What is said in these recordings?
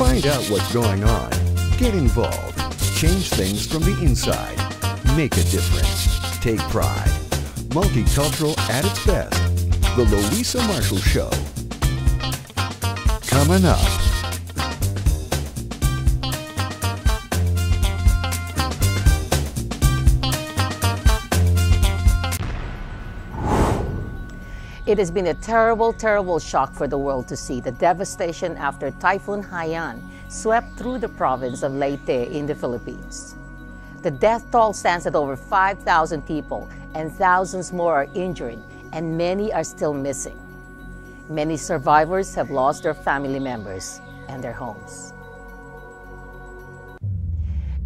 Find out what's going on. Get involved. Change things from the inside. Make a difference. Take pride. Multicultural at its best. The Luisa Marshall Show. Coming up. It has been a terrible, terrible shock for the world to see the devastation after Typhoon Haiyan swept through the province of Leyte in the Philippines. The death toll stands at over 5,000 people and thousands more are injured and many are still missing. Many survivors have lost their family members and their homes.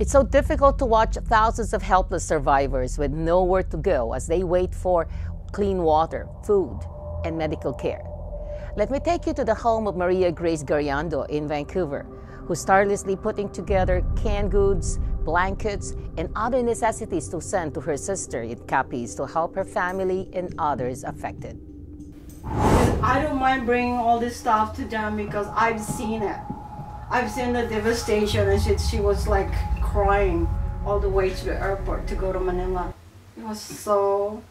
It's so difficult to watch thousands of helpless survivors with nowhere to go as they wait for clean water, food, and medical care. Let me take you to the home of Maria Grace Gariando in Vancouver, who's tirelessly putting together canned goods, blankets, and other necessities to send to her sister in Capiz to help her family and others affected. I don't mind bringing all this stuff to them because I've seen it. I've seen the devastation, and she was like crying all the way to the airport to go to Manila. It was so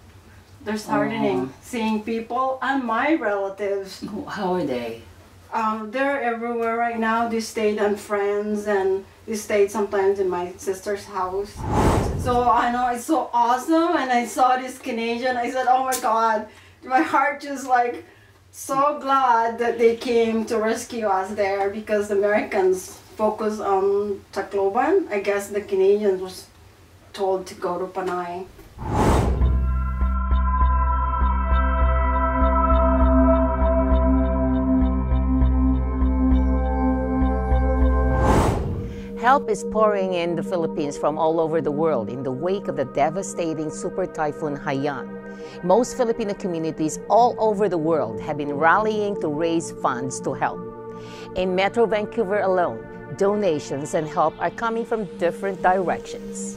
disheartening seeing people and my relatives. How are they? They're everywhere right now. They stayed on friends and they stayed sometimes in my sister's house. So I know it's so awesome, and I saw this Canadian. I said, oh my God, my heart just like so glad that they came to rescue us there, because the Americans focus on Tacloban. I guess the Canadians was told to go to Panay. Help is pouring in the Philippines from all over the world in the wake of the devastating Super Typhoon Haiyan. Most Filipino communities all over the world have been rallying to raise funds to help. In Metro Vancouver alone, donations and help are coming from different directions.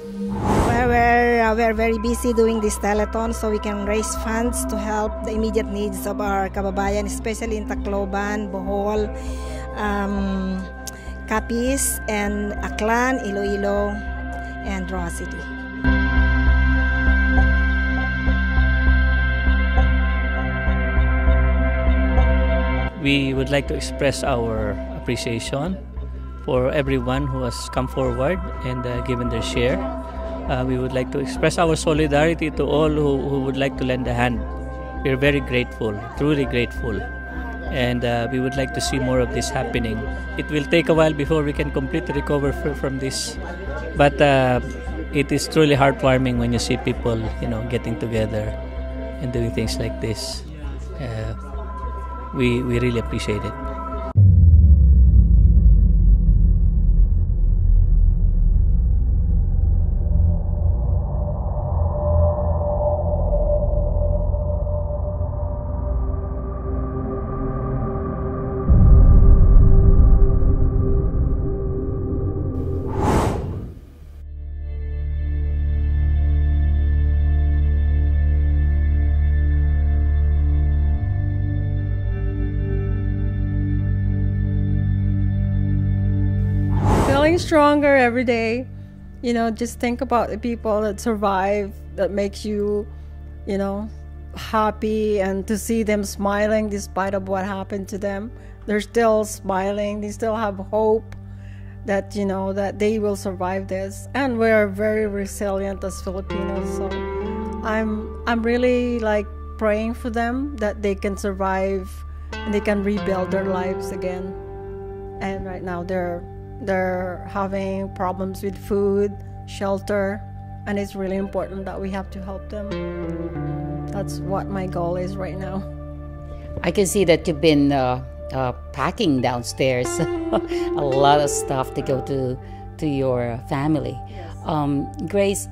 We're very busy doing this telethon so we can raise funds to help the immediate needs of our kababayan, especially in Tacloban, Bohol, Capiz, and Aklan, Iloilo, and Roa City. We would like to express our appreciation for everyone who has come forward and given their share. We would like to express our solidarity to all who would like to lend a hand. We are very grateful, truly grateful. And we would like to see more of this happening. It will take a while before we can completely recover from this, but it is truly heartwarming when you see people, getting together and doing things like this. We really appreciate it. Feeling stronger every day. Just think about the people that survive, that makes you, happy, and to see them smiling despite of what happened to them. They're still smiling. They still have hope that, that they will survive this. And we're very resilient as Filipinos. So I'm really praying for them that they can survive and they can rebuild their lives again. And right now they're having problems with food, shelter, and it's really important that we have to help them. That's what my goal is right now. I can see that you've been packing downstairs a lot of stuff to go to your family. Yes. Grace,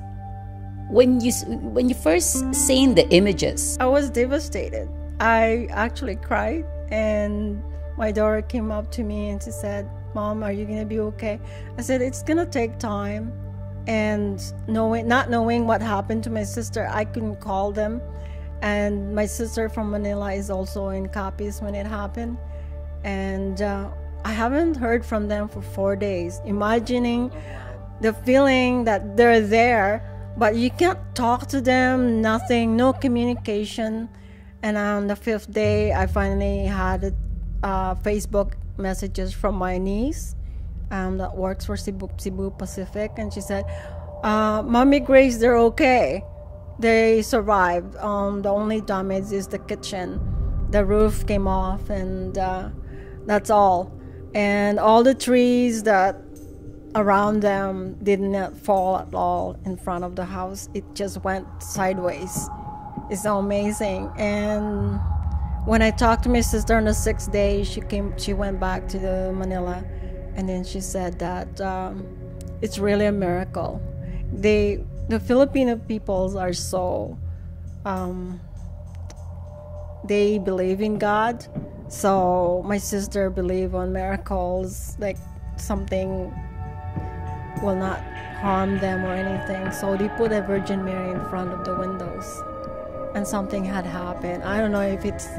when you first seen the images, I was devastated. I actually cried, and my daughter came up to me and she said, "Mom, are you gonna be okay?" I said, "It's gonna take time." And not knowing what happened to my sister, I couldn't call them. And my sister from Manila is also in Capiz when it happened. And I haven't heard from them for 4 days. Imagining the feeling that they're there, but you can't talk to them, nothing, no communication. And on the 5th day, I finally had Facebook messages from my niece that works for Cebu Pacific, and she said, Mommy Grace, they're okay. They survived. The only damage is the kitchen. The roof came off, and that's all. And all the trees that around them did not fall at all in front of the house. It just went sideways. It's so amazing. And when I talked to my sister on the 6th day, she went back to Manila, and then she said that it's really a miracle. The Filipino peoples are so they believe in God. So my sister believe on miracles, like something will not harm them or anything. So they put a Virgin Mary in front of the windows, and something had happened. I don't know if it's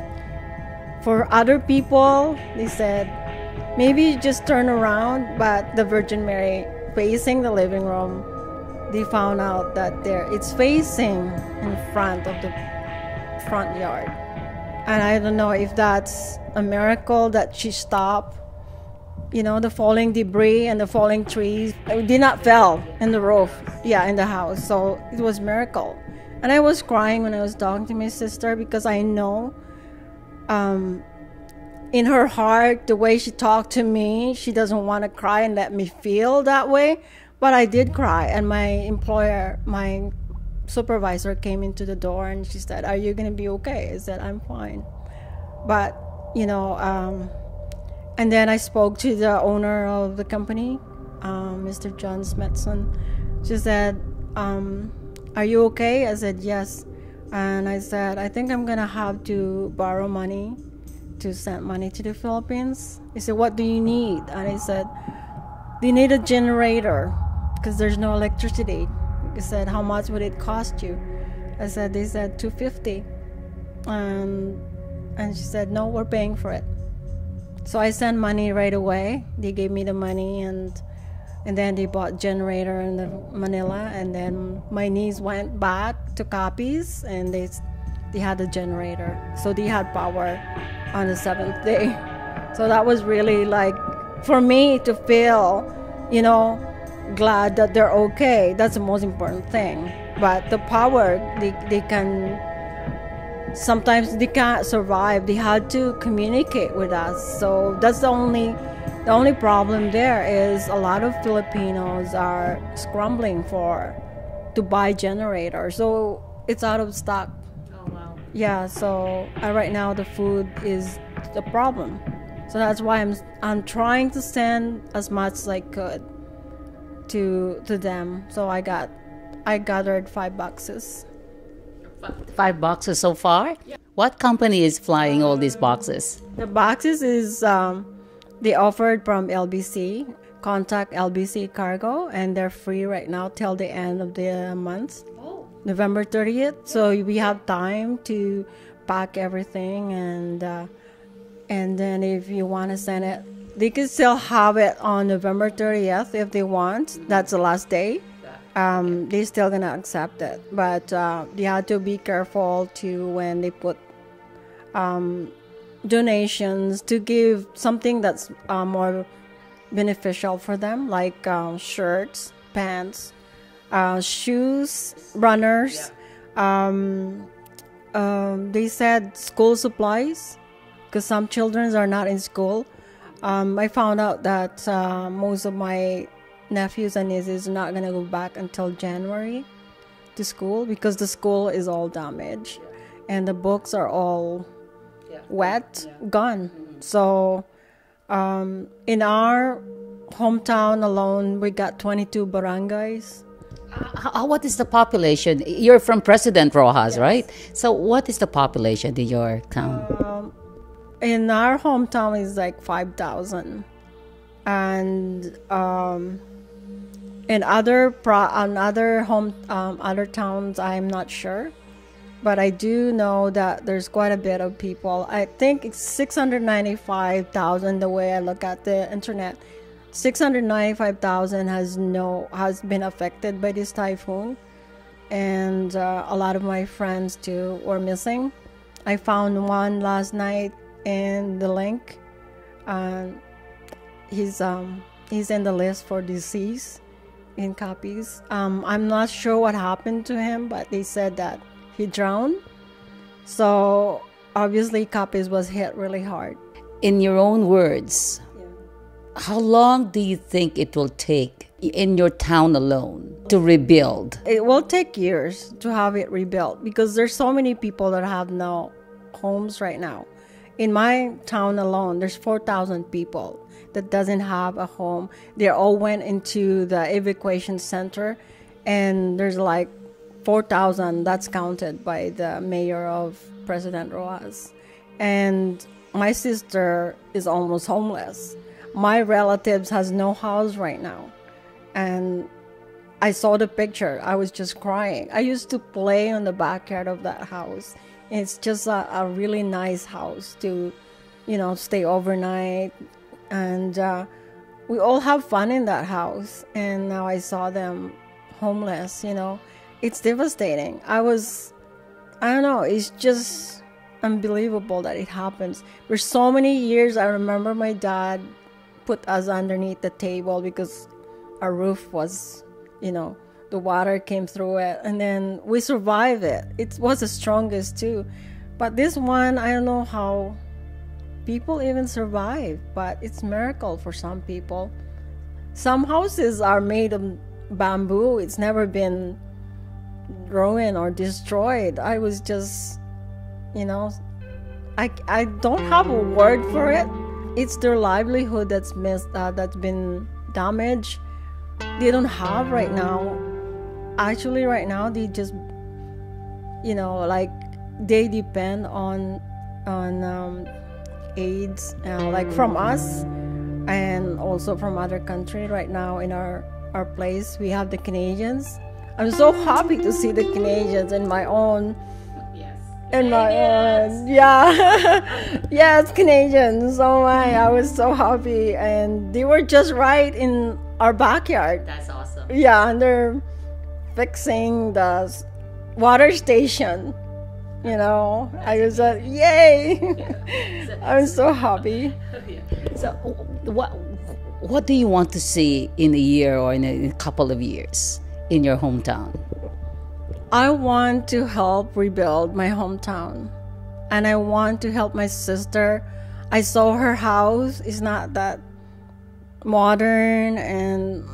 for other people. They said maybe you just turn around, but the Virgin Mary facing the living room, they found out that it's facing in front of the front yard. And I don't know if that's a miracle that she stopped. You know, the falling debris and the falling trees, it did not fall in the roof, in the house. So it was a miracle. And I was crying when I was talking to my sister, because I know in her heart, the way she talked to me, she doesn't want to cry and let me feel that way. But I did cry, and my supervisor came into the door, and she said, "Are you going to be okay?" I said, "I'm fine." But, and then I spoke to the owner of the company, Mr. John Smithson. She said, "Are you okay?" I said, "Yes." And I said, "I think I'm going to have to borrow money to send money to the Philippines." He said, "What do you need?" And I said, "They need a generator because there's no electricity." He said, "How much would it cost you?" They said $250. And she said, "No, we're paying for it." So I sent money right away. They gave me the money, and then they bought generator in Manila. And then my niece went back to Capiz, and they had the generator. So they had power on the 7th day. So that was really like, for me to feel, glad that they're okay. That's the most important thing. But the power, they can, sometimes they can't survive. They had to communicate with us. So that's the only problem there is a lot of Filipinos are scrambling to buy generators. So it's out of stock. Oh, wow. Yeah, so right now the food is the problem. So that's why I'm trying to send as much as I could to them. So I gathered 5 boxes. 5 boxes so far? Yeah. What company is flying all these boxes? The boxes is they offered from LBC. Contact LBC Cargo, and they're free right now till the end of the month, November 30th. So we have time to pack everything, and then if you want to send it, they can still have it on November 30th if they want. That's the last day. They're still gonna accept it, but you have to be careful to when they put donations to give something that's more beneficial for them, like shirts, pants, shoes, runners. They said school supplies, because some children are not in school. I found out that most of my nephews and nieces are not going to go back until January to school, because the school is all damaged and the books are all wet, gone. So in our hometown alone, we got 22 barangays. What is the population? You're from President Rojas, yes, right? So what is the population in your town? In our hometown is like 5,000, and in other towns I'm not sure, but I do know that there's quite a bit of people. I think it's 695,000 the way I look at the internet. 695,000 has been affected by this typhoon, and a lot of my friends too were missing. I found one last night in the link. He's in the list for disease in Capiz. I'm not sure what happened to him, but they said that he drowned. So obviously Capiz was hit really hard. In your own words, how long do you think it will take in your town alone to rebuild? It will take years to have it rebuilt because there's so many people that have no homes right now. In my town alone, there's 4,000 people that doesn't have a home. They all went into the evacuation center, and there's like 4,000 that's counted by the mayor of President Rojas. And my sister is almost homeless. My relatives has no house right now. And I saw the picture. I was just crying. I used to play on the backyard of that house. It's just a really nice house to, stay overnight. And we all have fun in that house. And now I saw them homeless, It's devastating. I don't know, it's just unbelievable that it happens. For so many years, I remember my dad put us underneath the table because our roof was, the water came through it, and then we survived it. It was the strongest too. But this one, I don't know how people even survive, but it's a miracle for some people. Some houses are made of bamboo. It's never been ruined or destroyed. I was just, I don't have a word for it. It's their livelihood that's been damaged. They don't have right now. Actually, right now they just, they depend on aids, like from us and also from other countries. Right now in our place, we have the Canadians. I'm so happy to see the Canadians in my own. Yes, Canadians. Oh my, I was so happy, and they were just right in our backyard. That's awesome. Yeah, and they're fixing the water station. I was like, yay! I'm so happy. So, what do you want to see in a year or in a couple of years in your hometown? I want to help rebuild my hometown, and I want to help my sister. I saw her house is not that modern, and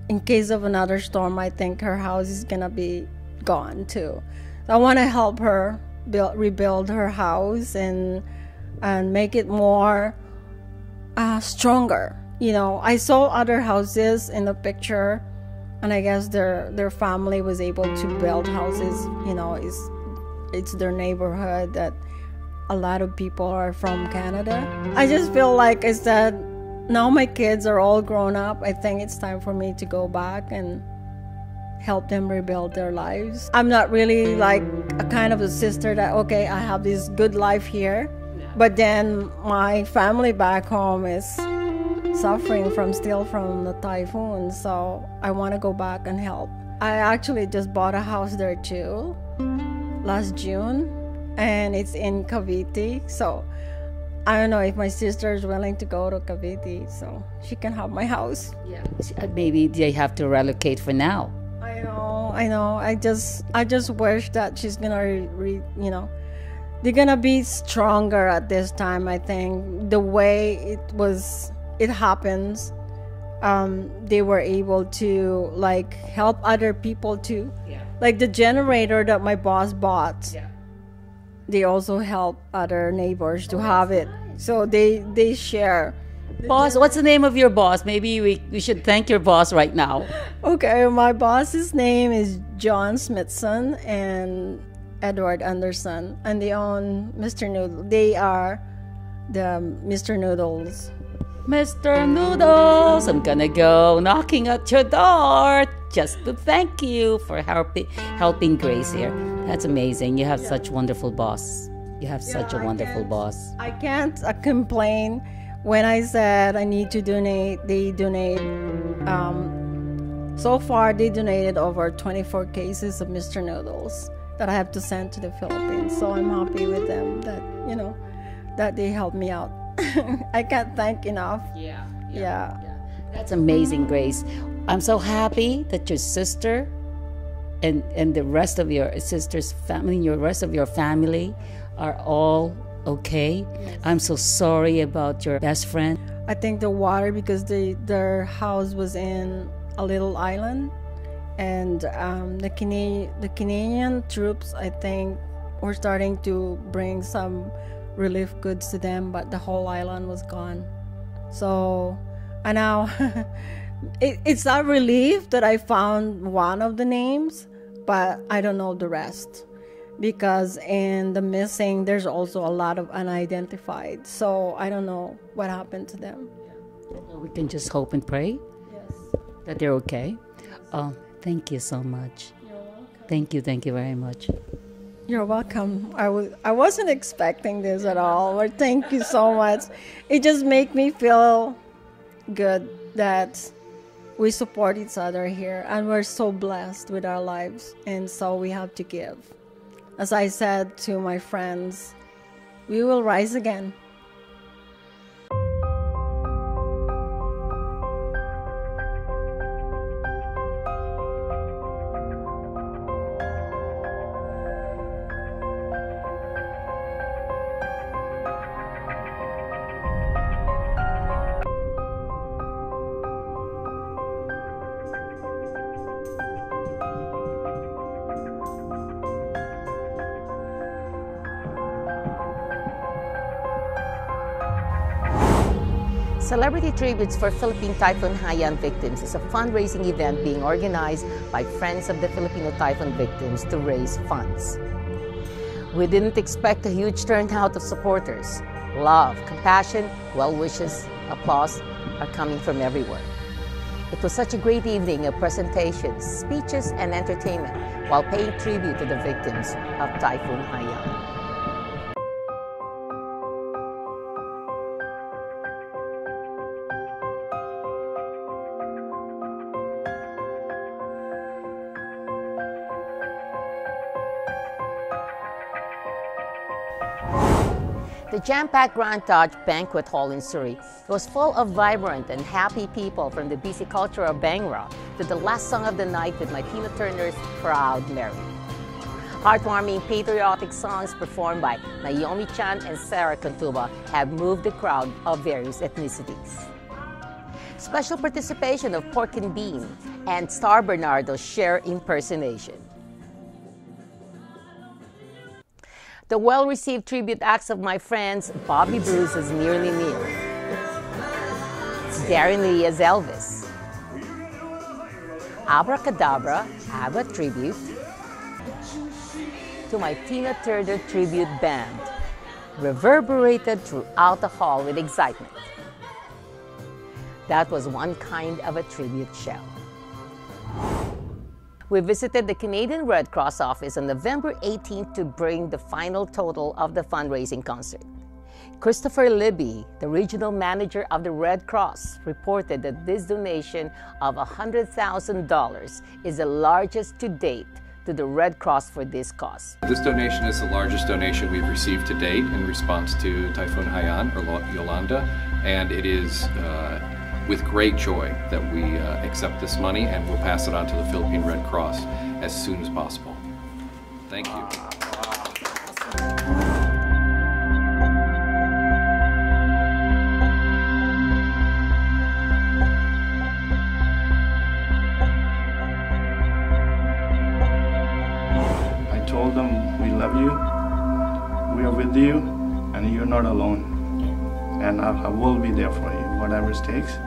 in case of another storm, I think her house is gonna be gone too. I want to help her rebuild her house and make it more stronger. I saw other houses in the picture, and I guess their family was able to build houses. It's their neighborhood that a lot of people are from Canada. I just feel like I said, now my kids are all grown up. I think it's time for me to go back and help them rebuild their lives. I'm not really like a kind of a sister that, okay, I have this good life here, but then my family back home is suffering from the typhoon, so I want to go back and help. I actually just bought a house there too last June, and it's in Cavite, so I don't know if my sister is willing to go to Cavite so she can have my house. Yeah, maybe they have to relocate for now. I know. I just wish that she's gonna they're gonna be stronger at this time. I think the way it happens, they were able to help other people too. Yeah. Like the generator that my boss bought. Yeah. They also help other neighbors to have it. Nice. So they share. Boss, what's the name of your boss? Maybe we should thank your boss right now. Okay, my boss's name is John Smithson and Edward Anderson, and they own Mr. Noodle. They are the Mr. Noodles. Mr. Noodles, I'm gonna go knocking at your door just to thank you for helping Grace here. That's amazing. You have such wonderful boss. You have such a wonderful boss. I can't complain. When I said I need to donate, they donate. So far, they donated over 24 cases of Mr. Noodles that I have to send to the Philippines. So I'm happy with them that, you know, that they helped me out. I can't thank enough. Yeah. That's amazing, Grace. I'm so happy that your sister and the rest of your sister's family, your rest of your family are all okay. Yes. I'm so sorry about your best friend. I think the water, because their house was in a little island, and the Canadian troops, I think, were starting to bring some relief goods to them, but the whole island was gone. So, and now it's a relief that I found one of the names, but I don't know the rest, because in the missing there's also a lot of unidentified. So I don't know what happened to them. We can just hope and pray that they're okay. Thank you so much. You're welcome. Thank you very much. You're welcome. I wasn't expecting this at all, but thank you so much. It just makes me feel good that we support each other here, and we're so blessed with our lives, and so we have to give. As I said to my friends, we will rise again. Celebrity Tributes for Philippine Typhoon Haiyan Victims is a fundraising event being organized by Friends of the Filipino Typhoon Victims to raise funds. We didn't expect a huge turnout of supporters. Love, compassion, well wishes, applause are coming from everywhere. It was such a great evening of presentations, speeches, and entertainment while paying tribute to the victims of Typhoon Haiyan. The jam-packed Grand Taj Banquet Hall in Surrey was full of vibrant and happy people, from the busy culture of Bangra to the last song of the night with my Tina Turner's Proud Mary. Heartwarming patriotic songs performed by Naomi Chan and Sarah Cantuba have moved the crowd of various ethnicities. Special participation of Pork and Bean and Star Bernardo's Cher impersonation. The well-received tribute acts of my friends Bobby Bruce as Nearly Near, Darren Lee as Elvis, Abracadabra, ABBA tribute, to my Tina Turner tribute band, reverberated throughout the hall with excitement. That was one kind of a tribute show. We visited the Canadian Red Cross office on November 18th to bring the final total of the fundraising concert. Christopher Libby, the regional manager of the Red Cross, reported that this donation of $100,000 is the largest to date to the Red Cross for this cause. This donation is the largest donation we've received to date in response to Typhoon Haiyan, or Yolanda, and it is with great joy that we accept this money, and we'll pass it on to the Philippine Red Cross as soon as possible. Thank you. I told them, we love you, we are with you, and you're not alone. And I will be there for you, whatever it takes.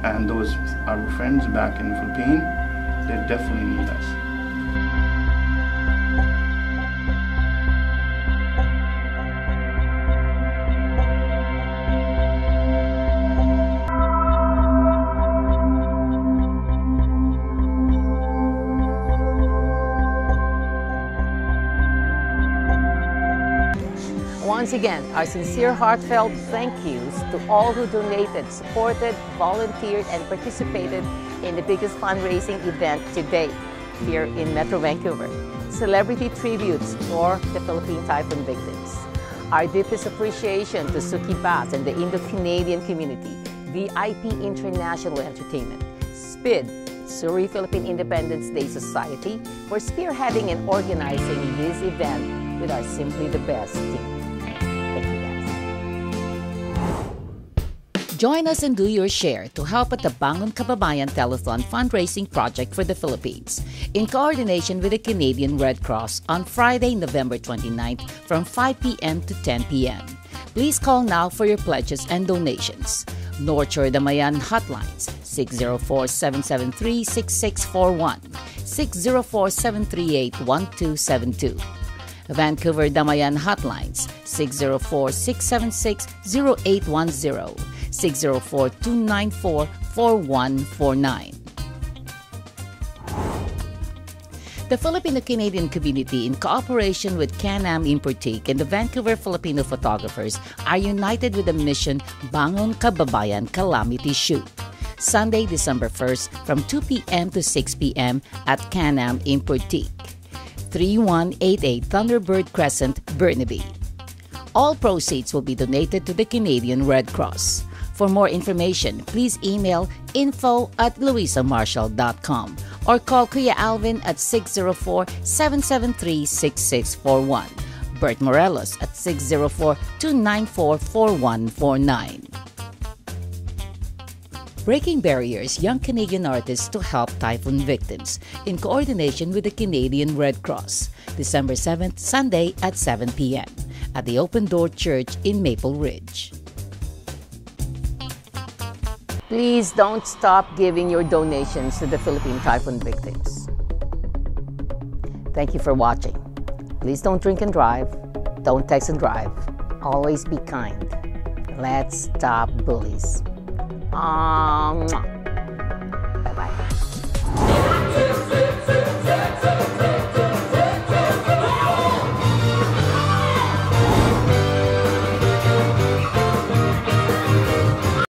And those our friends back in Philippines, they definitely need us. Once again, our sincere, heartfelt thank yous to all who donated, supported, volunteered, and participated in the biggest fundraising event to date here in Metro Vancouver. Celebrity tributes for the Philippine Typhoon Victims. Our deepest appreciation to Suki Bass and the Indo-Canadian community, VIP International Entertainment, SPID, Surrey Philippine Independence Day Society, for spearheading and organizing this event with our Simply the Best team. Thank you, guys. Join us and do your share to help at the Bangon Kababayan Telethon fundraising project for the Philippines, in coordination with the Canadian Red Cross on Friday, November 29th from 5 p.m. to 10 p.m. Please call now for your pledges and donations. Northshore Damayan Hotlines 604-773-6641, 604-738-1272. Vancouver Damayan Hotlines 604-676-0810, 604-294-4149. The Filipino-Canadian community, in cooperation with Can-Am Importique and the Vancouver Filipino photographers, are united with the mission Bangon Kababayan Calamity Shoot. Sunday, December 1st from 2 p.m. to 6 p.m. at Can-Am Importique, 3188 Thunderbird Crescent, Burnaby. All proceeds will be donated to the Canadian Red Cross. For more information, please email info@luisamarshall.com or call Kuya Alvin at 604-773-6641. Bert Morelos at 604-294-4149. Breaking Barriers, Young Canadian Artists to Help Typhoon Victims, in coordination with the Canadian Red Cross, December 7th, Sunday at 7 p.m. at the Open Door Church in Maple Ridge. Please don't stop giving your donations to the Philippine Typhoon Victims. Thank you for watching. Please don't drink and drive. Don't text and drive. Always be kind. Let's stop bullies. Bye-bye.